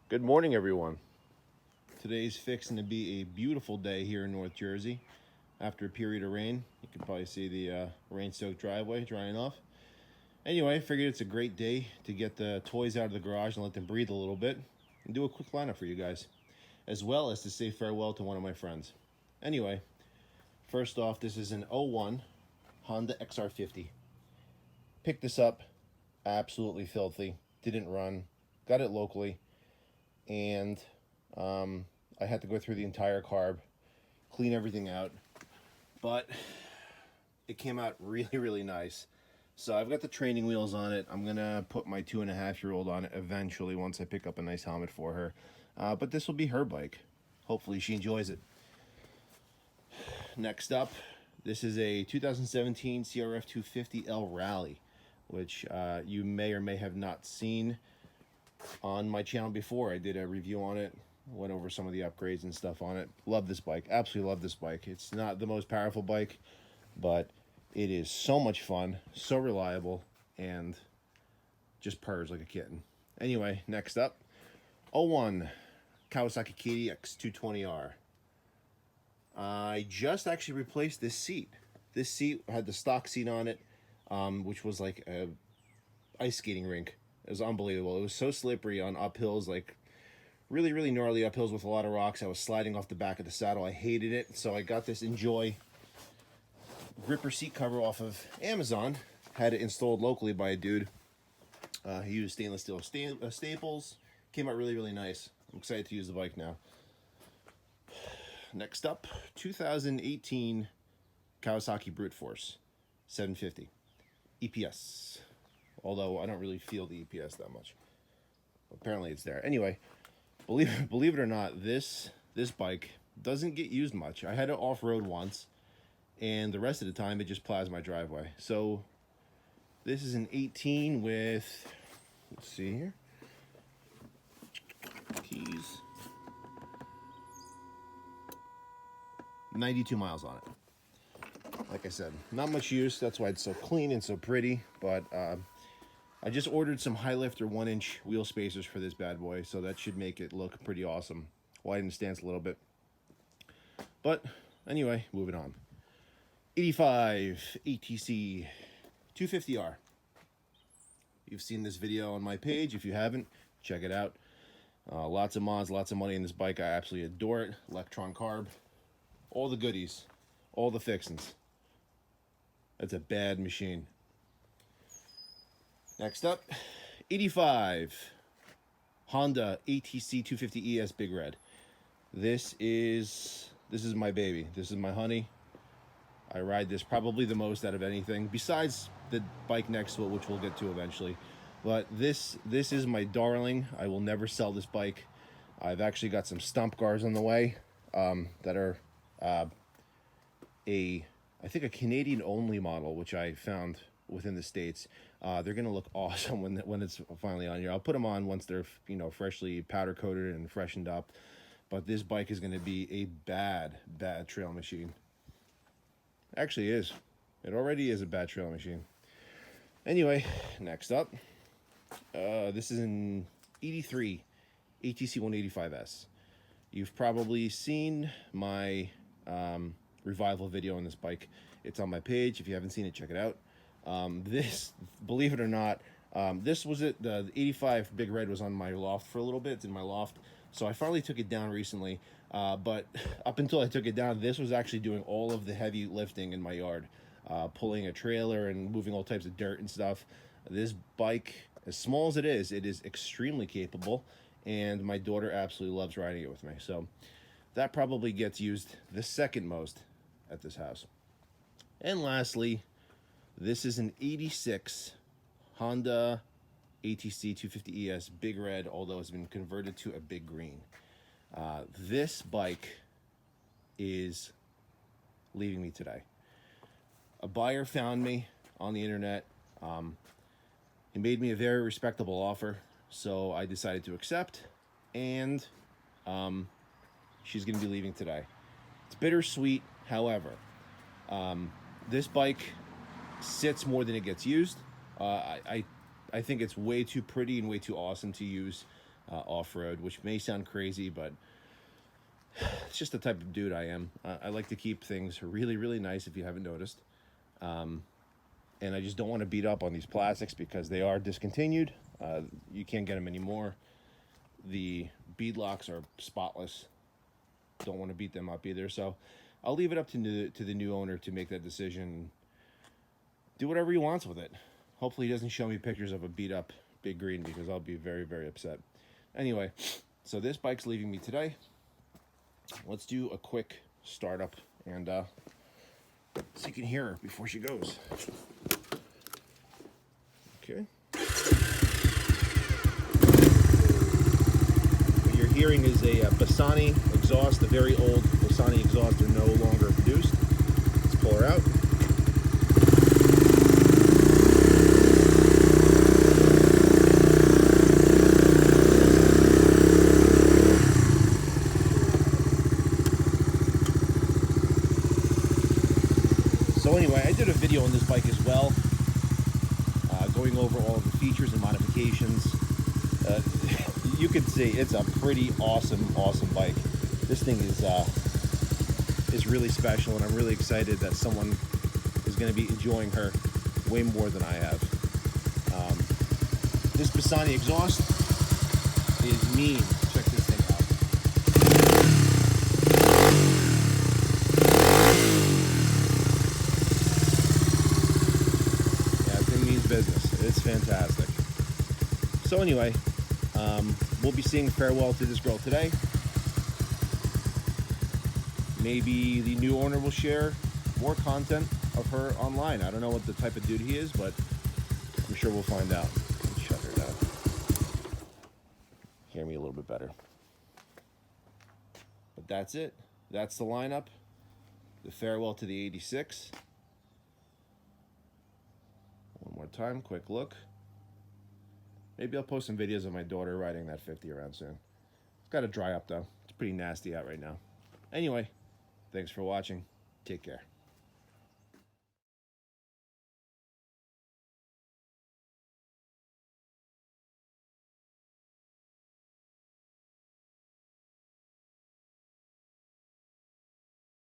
Good morning, everyone. Today's fixing to be a beautiful day here in North Jersey. After a period of rain, you can probably see the rain-soaked driveway drying off. Anyway, I figured it's a great day to get the toys out of the garage and let them breathe a little bit and do a quick lineup for you guys, as well as to say farewell to one of my friends. Anyway, first off, this is an '01 Honda XR50. Picked this up, absolutely filthy, didn't run, got it locally, and I had to go through the entire carb, clean everything out, but it came out really, really nice. So I've got the training wheels on it. I'm gonna put my 2.5-year-old on it eventually once I pick up a nice helmet for her. But this will be her bike. Hopefully she enjoys it. Next up, this is a 2017 CRF 250L Rally, which you may or may have not seen on my channel before. I did a review on it, went over some of the upgrades and stuff on it. Love this bike, absolutely love this bike. It's not the most powerful bike, but it is so much fun, so reliable, and just purrs like a kitten. Anyway, next up, '01 Kawasaki KDX220R. I just actually replaced this seat. This seat had the stock seat on it, which was like a ice skating rink. It was unbelievable. It was so slippery on uphills, like really, really gnarly uphills with a lot of rocks. I was sliding off the back of the saddle. I hated it. So I got this Enjoy gripper seat cover off of Amazon. Had it installed locally by a dude. He used stainless steel staples. Came out really, really nice. I'm excited to use the bike now. Next up, 2018 Kawasaki Brute Force 750 EPS. Although I don't really feel the EPS that much. Apparently it's there. Anyway, believe it or not, this bike doesn't get used much. I had it off-road once, and the rest of the time it just plows my driveway. So this is an 18 with, let's see here, keys, 92 miles on it. Like I said, not much use. That's why it's so clean and so pretty. But I just ordered some high lifter 1-inch wheel spacers for this bad boy, so that should make it look pretty awesome. Widen the stance a little bit. But anyway, moving on. 85 ATC 250R. You've seen this video on my page. If you haven't, check it out. Lots of mods, lots of money in this bike. I absolutely adore it. Electron carb. All the goodies. All the fixins'. That's a bad machine. Next up, 85 Honda ATC 250ES Big Red. This is my baby. This is my honey. I ride this probably the most out of anything, besides the bike next to it, which we'll get to eventually. But this is my darling. I will never sell this bike. I've actually got some stump guards on the way that are I think a Canadian only model, which I found within the States. They're gonna look awesome when it's finally on here. I'll put them on once they're freshly powder coated and freshened up. But this bike is gonna be a bad trail machine. Actually is. It already is a bad trail machine. Anyway, next up, this is an 83 ATC 185S. You've probably seen my revival video on this bike. It's on my page. If you haven't seen it, check it out. This, believe it or not, this was it. The 85 Big Red was on my loft for a little bit. It's in my loft. So I finally took it down recently. But up until I took it down, this was actually doing all of the heavy lifting in my yard. Pulling a trailer and moving all types of dirt and stuff. This bike, as small as it is extremely capable. And my daughter absolutely loves riding it with me. So that probably gets used the second most at this house. And lastly, this is an 86 Honda ATC 250ES Big Red, although it's been converted to a big green. This bike is leaving me today. A buyer found me on the internet. He made me a very respectable offer, so I decided to accept, and she's going to be leaving today. It's bittersweet, however. This bike sits more than it gets used. I think it's way too pretty and way too awesome to use off-road, which may sound crazy, but it's just the type of dude I am. I like to keep things really, really nice, if you haven't noticed. And I just don't want to beat up on these plastics because they are discontinued. You can't get them anymore. The bead locks are spotless. Don't want to beat them up either. So I'll leave it up to the new owner to make that decision. Do whatever he wants with it. Hopefully he doesn't show me pictures of a beat up Big Green, because I'll be very, very upset. Anyway, so this bike's leaving me today. Let's do a quick startup and so you can hear her before she goes. Okay. What you're hearing is a Bassani exhaust. The very old Bassani exhausts are no longer produced. Let's pull her out. So anyway, I did a video on this bike as well, going over all of the features and modifications. You can see it's a pretty awesome bike. This thing is really special, and I'm really excited that someone is going to be enjoying her way more than I have. This Bassani exhaust is mean. Check this thing out. Business. It's fantastic. So anyway, we'll be saying farewell to this girl today. Maybe the new owner will share more content of her online. I don't know what the type of dude he is, but I'm sure we'll find out. Let's shut her down. Hear me a little bit better. But that's it. That's the lineup. The farewell to the 86. More time, quick look. Maybe I'll post some videos of my daughter riding that 50 around soon. It's got to dry up though. It's pretty nasty out right now. Anyway, thanks for watching. Take care.